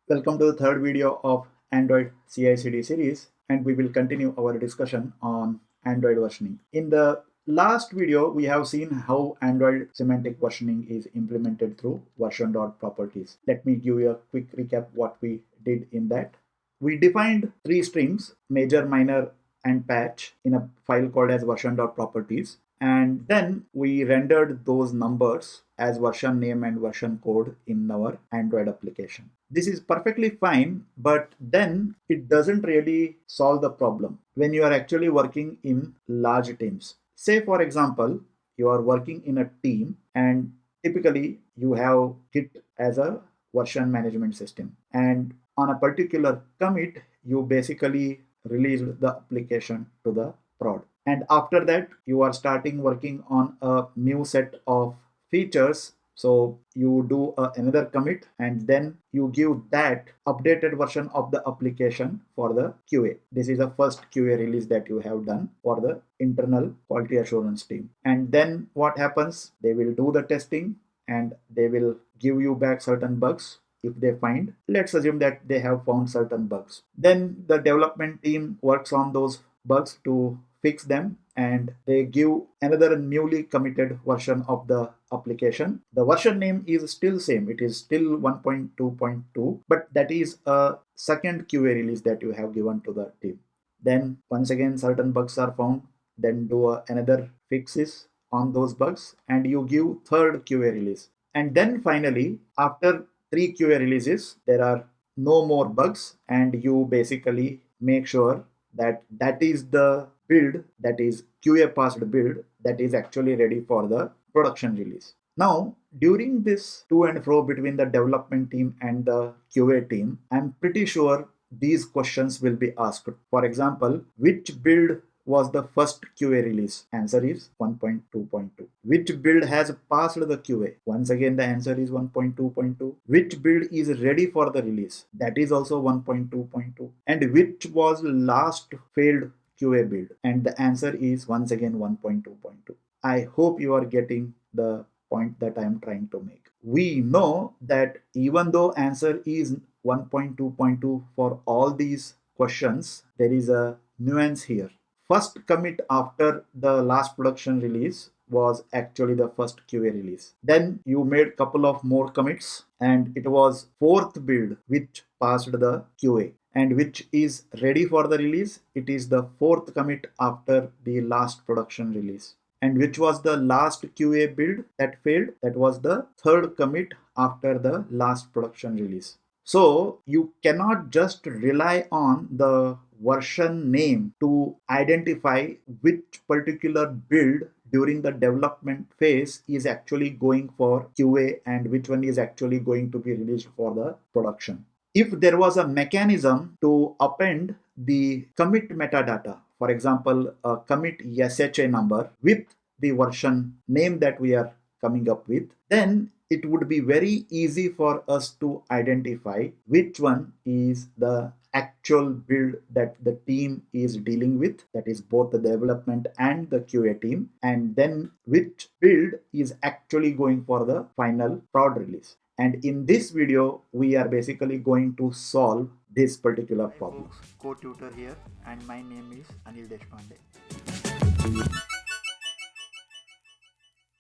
Welcome to the third video of Android CICD series, and we will continue our discussion on Android versioning. In the last video, we have seen how Android semantic versioning is implemented through version.properties. Let me give you a quick recap what we did in that. We defined three streams, major, minor, and patch, in a file called as version.properties. And then we rendered those numbers as version name and version code in our Android application. This is perfectly fine, but then it doesn't really solve the problem when you are actually working in large teams. Say, for example, you are working in a team and typically you have Git as a version management system. And on a particular commit, you basically released the application to the prod. And after that, you are starting working on a new set of features. So you do another commit and then you give that updated version of the application for the QA. This is the first QA release that you have done for the internal quality assurance team. And then what happens? They will do the testing and they will give you back certain bugs if they find. Let's assume that they have found certain bugs. Then the development team works on those bugs to fix them and they give another newly committed version of the application. The version name is still same, it is still 1.2.2, but that is a second QA release that you have given to the team. Then once again certain bugs are found, then do another fixes on those bugs and you give third QA release. And then finally after 3 QA releases there are no more bugs and you basically make sure that that is the build, that is QA passed build, that is actually ready for the production release. Now during this to and fro between the development team and the QA team, I'm pretty sure these questions will be asked. For example, which build was the first QA release? Answer is 1.2.2. Which build has passed the QA? Once again the answer is 1.2.2. Which build is ready for the release? That is also 1.2.2. And which was last failed QA build? And the answer is once again 1.2.2. I hope you are getting the point that I am trying to make. We know that even though answer is 1.2.2 for all these questions, there is a nuance here. First commit after the last production release was actually the first QA release. Then you made couple of more commits and it was fourth build which passed the QA and which is ready for the release. It is the fourth commit after the last production release. And which was the last QA build that failed? That was the third commit after the last production release. So you cannot just rely on the version name to identify which particular build during the development phase is actually going for QA and which one is actually going to be released for the production. If there was a mechanism to append the commit metadata, for example, a commit SHA number with the version name that we are coming up with, then it would be very easy for us to identify which one is the actual build that the team is dealing with, that is both the development and the QA team, and then which build is actually going for the final prod release. And in this video, we are basically going to solve this particular problem. CodeTutor here, and my name is Anil Deshpande.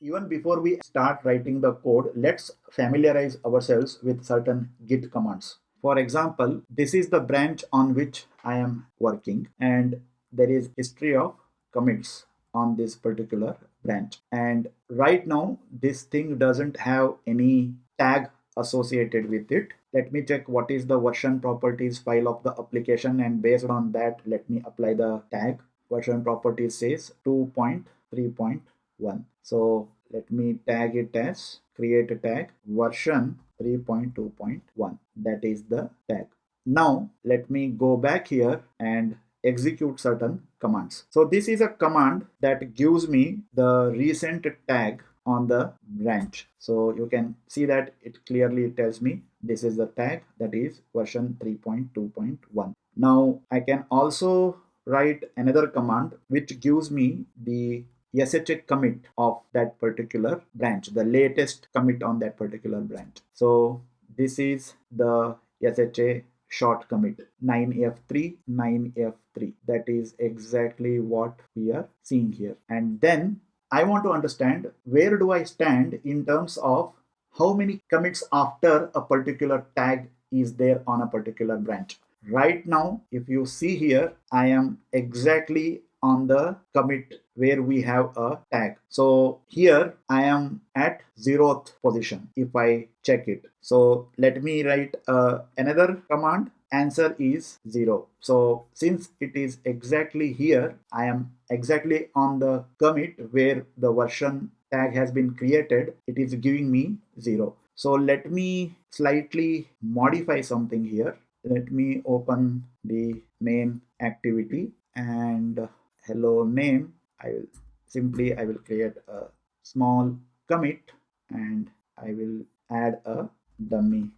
Even before we start writing the code, let's familiarize ourselves with certain Git commands. For example, this is the branch on which I am working and there is history of commits on this particular branch. And right now, this thing doesn't have any tag associated with it. Let me check what is the version properties file of the application, and based on that, let me apply the tag. Version properties says 2.3.1. So let me tag it as create a tag version 3.2.1. That is the tag. Now let me go back here and execute certain commands. So this is a command that gives me the recent tag on the branch. So you can see that it clearly tells me this is the tag, that is version 3.2.1. Now I can also write another command which gives me the SHA commit of that particular branch, the latest commit on that particular branch. So this is the SHA short commit 9F3 9F3. That is exactly what we are seeing here. And then I want to understand where do I stand in terms of how many commits after a particular tag is there on a particular branch. Right now, if you see here, I am exactly on the commit where we have a tag. So here I am at 0th position if I check it. So let me write another command. Answer is 0. So since it is exactly here, I am exactly on the commit where the version tag has been created. It is giving me 0. So let me slightly modify something here. Let me open the main activity and hello name. I will create a small commit and I will add a dummy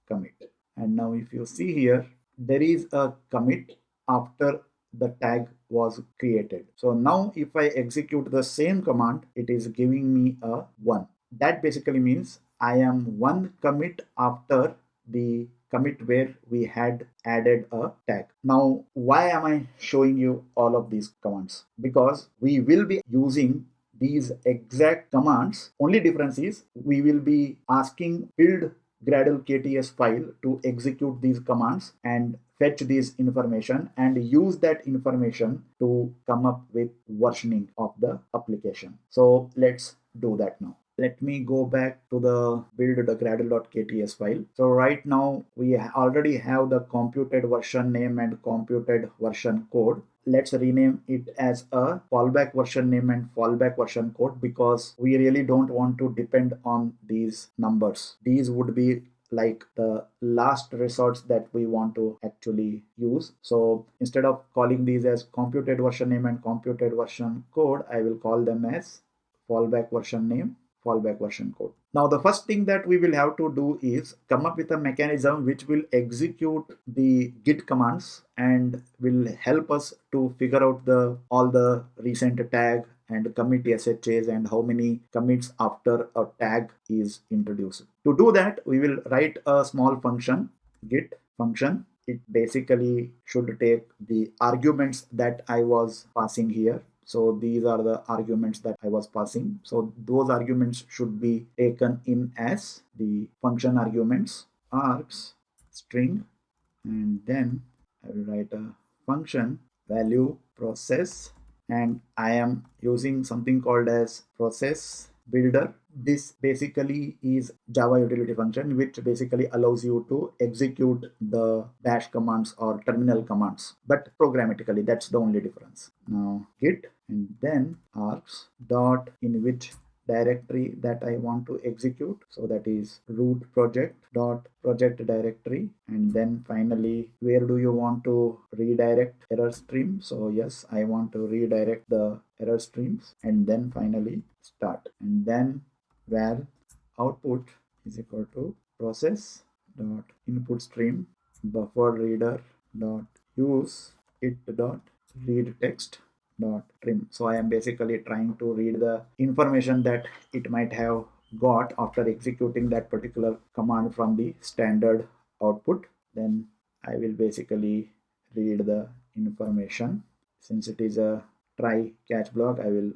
commit. And now if you see here, there is a commit after the tag was created. So now if I execute the same command, it is giving me a 1. That basically means I am one commit after the commit where we had added a tag. Now, why am I showing you all of these commands? Because we will be using these exact commands. Only difference is we will be asking build.gradle.kts file to execute these commands and fetch this information and use that information to come up with versioning of the application. So let's do that now. Let me go back to the build.gradle.kts file. So right now we already have the computed version name and computed version code. Let's rename it as a fallback version name and fallback version code because we really don't want to depend on these numbers. These would be like the last resorts that we want to actually use. So instead of calling these as computed version name and computed version code, I will call them as fallback version name, fallback version code. Now the first thing that we will have to do is come up with a mechanism which will execute the Git commands and will help us to figure out all the recent tag and commit SHAs and how many commits after a tag is introduced. To do that, we will write a small function, git function. It basically should take the arguments that I was passing here. So these are the arguments that I was passing. So those arguments should be taken in as the function arguments, args, string, and then I will write a function value process, and I am using something called as process builder. This basically is Java utility function which basically allows you to execute the bash commands or terminal commands, but programmatically. That's the only difference. Now git and then args dot in which directory that I want to execute. So that is root project dot project directory, and then finally where do you want to redirect error stream? So yes, I want to redirect the error streams, and then finally start, and then val output is equal to process dot input stream buffer reader dot use it dot read text dot trim. So I am basically trying to read the information that it might have got after executing that particular command from the standard output. Then I will basically read the information. Since it is a try catch block, I will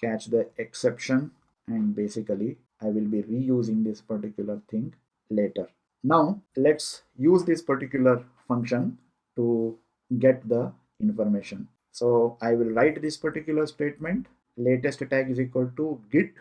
catch the exception, and basically I will be reusing this particular thing later. Now let's use this particular function to get the information. So I will write this particular statement. Latest tag is equal to git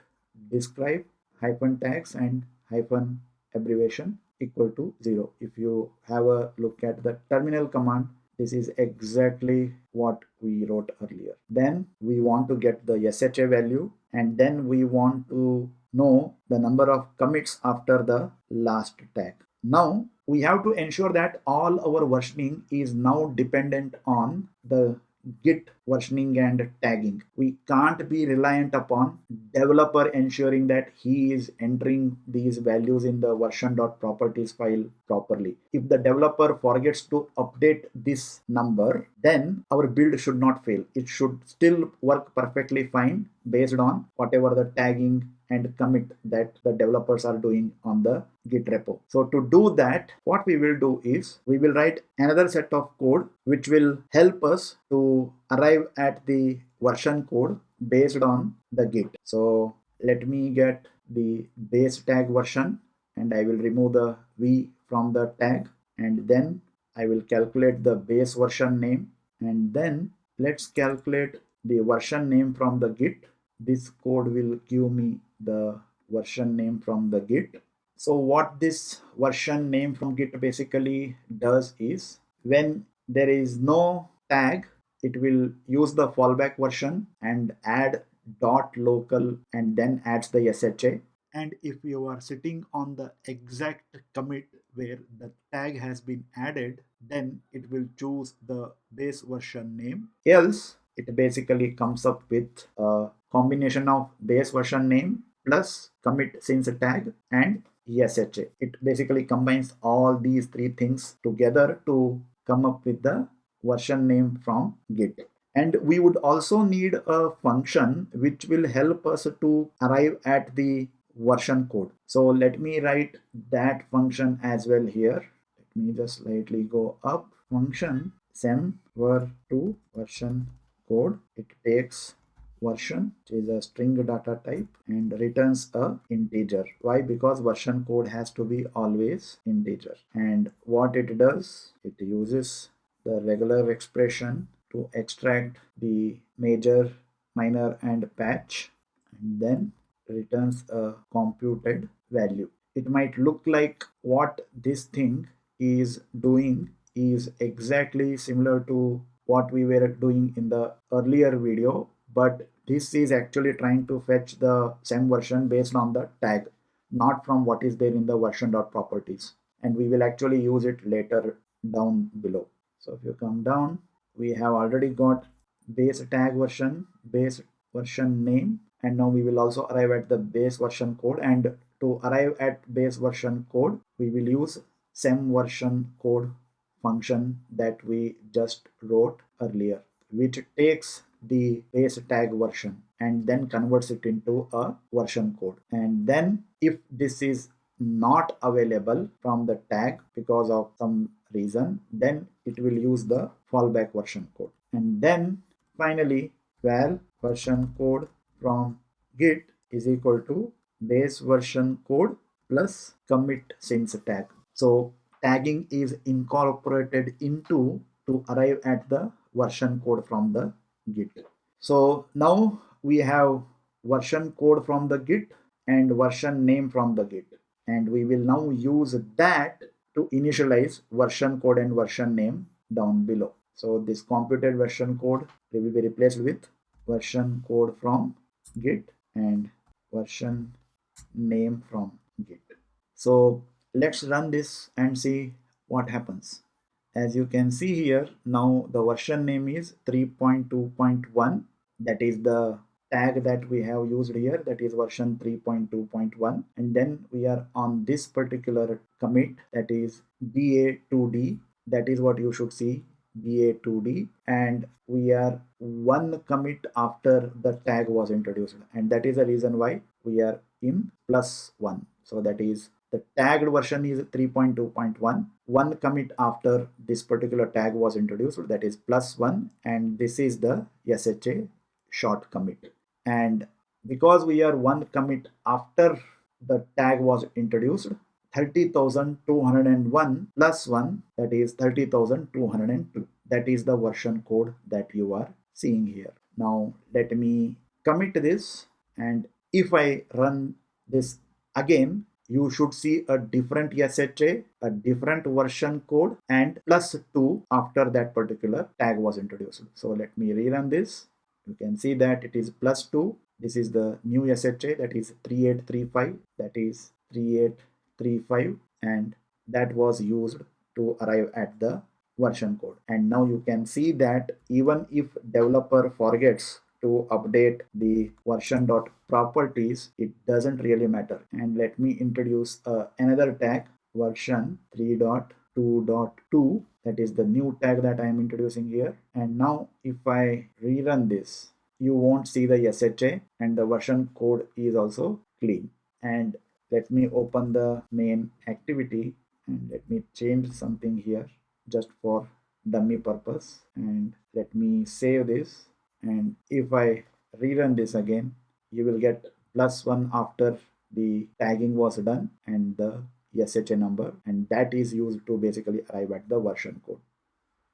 describe hyphen tags and hyphen abbreviation equal to 0. If you have a look at the terminal command, this is exactly what we wrote earlier. Then we want to get the SHA value, and then we want to know the number of commits after the last tag. Now we have to ensure that all our versioning is now dependent on the Git versioning and tagging. We can't be reliant upon developer ensuring that he is entering these values in the version.properties file properly. If the developer forgets to update this number, then our build should not fail. It should still work perfectly fine based on whatever the tagging and commit that the developers are doing on the Git repo. So to do that, what we will do is we will write another set of code which will help us to arrive at the version code based on the Git. So let me get the base tag version, and I will remove the v from the tag, and then I will calculate the base version name, and then let's calculate the version name from the Git. This code will give me the version name from the Git. So what this version name from Git basically does is, when there is no tag, it will use the fallback version and add .local and then adds the SHA. And if you are sitting on the exact commit where the tag has been added, then it will choose the base version name. Else, it basically comes up with a combination of base version name plus commit since tag and SHA. It basically combines all these three things together to come up with the version name from Git. And we would also need a function which will help us to arrive at the version code. So let me write that function as well here. Let me just slightly go up. Function semver to version code. It takes version, which is a string data type, and returns a integer. Why? Because version code has to be always integer. And what it does, it uses the regular expression to extract the major, minor, and patch, and then returns a computed value. It might look like what this thing is doing is exactly similar to what we were doing in the earlier video, but this is actually trying to fetch the SEM version based on the tag, not from what is there in the version.properties. And we will actually use it later down below. So if you come down, we have already got base tag version, base version name, and now we will also arrive at the base version code. And to arrive at base version code, we will use sem version code function that we just wrote earlier, which takes the base tag version and then converts it into a version code. And then if this is not available from the tag because of some reason, then it will use the fallback version code. And then finally, val version code from Git is equal to base version code plus commit since tag. So tagging is incorporated into to arrive at the version code from the Git. So now we have version code from the Git and version name from the Git, and we will now use that to initialize version code and version name down below. So this computed version code will be replaced with version code from Git and version name from Git. So let's run this and see what happens. As you can see here, now the version name is 3.2.1. That is the tag that we have used here, that is version 3.2.1. And then we are on this particular commit, that is BA2D. That is what you should see, BA2D. And we are one commit after the tag was introduced. And that is the reason why we are in +1. So that is the tagged version is 3.2.1. One commit after this particular tag was introduced, that is +1, and this is the SHA short commit. And because we are one commit after the tag was introduced, 30,201 +1, that is 30,202. That is the version code that you are seeing here. Now let me commit this, and if I run this again, you should see a different SHA, a different version code, and +2 after that particular tag was introduced. So let me rerun this. You can see that it is +2. This is the new SHA, that is 3835. That is 3835, and that was used to arrive at the version code. And now you can see that even if developer forgets to update the version.properties, it doesn't really matter. And let me introduce another tag, version 3.2.2. that is the new tag that I am introducing here. And now if I rerun this, you won't see the SHA, and the version code is also clean. And let me open the main activity and let me change something here just for dummy purpose, and let me save this. And if I rerun this again, you will get +1 after the tagging was done and the SHA number, and that is used to basically arrive at the version code.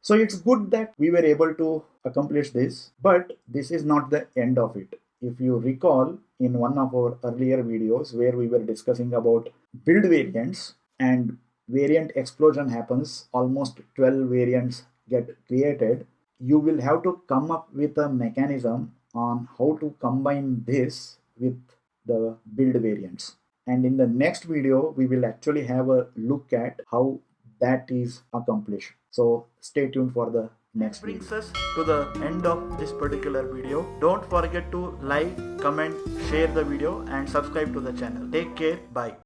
So it's good that we were able to accomplish this, but this is not the end of it. If you recall, in one of our earlier videos where we were discussing about build variants, and variant explosion happens, almost 12 variants get created, you will have to come up with a mechanism on how to combine this with the build variants. And in the next video, we will actually have a look at how that is accomplished. So stay tuned for the next video. Brings us to the end of this particular video. Don't forget to like, comment, share the video and subscribe to the channel. Take care. Bye.